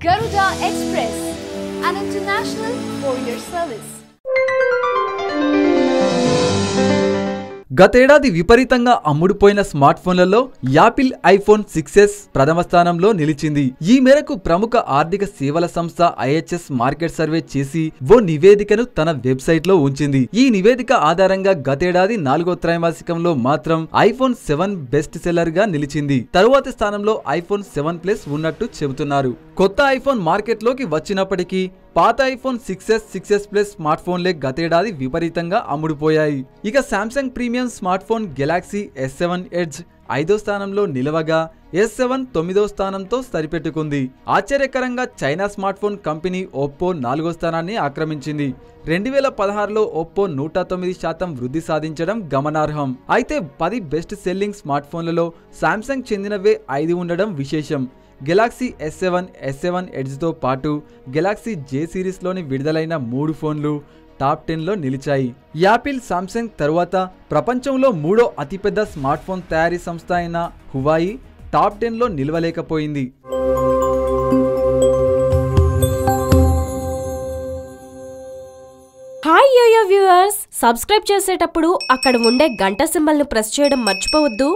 Garuda Express, an international courier service. గతేడాది విపరీతంగా అమ్ముడుపోయిన smart ఫోన్లలో యాపిల్ ఐఫోన్ 6s ప్రథమ స్థానంలో నిలిచింది. ఈ మేరకు ప్రముఖ ఆర్థిక సేవల సంస్థ IHS మార్కెట్ సర్వే చేసి ఓ నివేదికను తన వెబ్సైట్ లో ఉంచింది. ఈ నివేదిక ఆధారంగా గతేడాది 4వ త్రైమాసికంలో మాత్రం ఐఫోన్ 7 బెస్ట్ సెల్లర్ గా నిలిచింది. తరువాతి స్థానంలో ఐఫోన్ 7 ప్లస్ ఉన్నట్టు చెబుతున్నారు. కొత్త ఐఫోన్ మార్కెట్ లోకి వచ్చినప్పటికీ పాత iPhone 6s, 6s plus smart ఫోన్లే గతేడాది విపరీతంగా అమ్ముడుపోయాయి. ఇక Samsung premium smart phone Galaxy S7 edge 5వ స్థానంలో నిలవగా S7 9వ స్థానంతో సరిపెట్టుకుంది. ఆశ్చర్యకరంగా China smart phone company Oppo 4వ స్థానాన్ని ఆక్రమించింది. 2016లో ఒప్పో 109% వృద్ధి సాధించడం గమనార్హం. అయితే 10 బెస్ట్ సెల్లింగ్ స్మార్ట్ ఫోన్లలో శాంసంగ్ చెందినవే 5 ఉండడం విశేషం. గెలాక్సీ S7 ఎడ్జ్తో పాటు గెలాక్సీ J సిరీస్లోని విడుదలైన 3 ఫోన్లు టాప్ 10లో నిలిచాయి. యాపిల్, సామ్సంగ్ తరువాత ప్రపంచంలో 3వ అతిపెద్ద స్మార్ట్ ఫోన్ తయారీ సంస్థ అయిన హువాయి టాప్ 10లో నిలవలేకపోయింది. హాయ్ యోయో వ్యూవర్స్, సబ్స్క్రైబ్ చేసేటప్పుడు అక్కడ ఉండే గంట సింబల్ను ప్రెస్ చేయడం మర్చిపోవద్దు.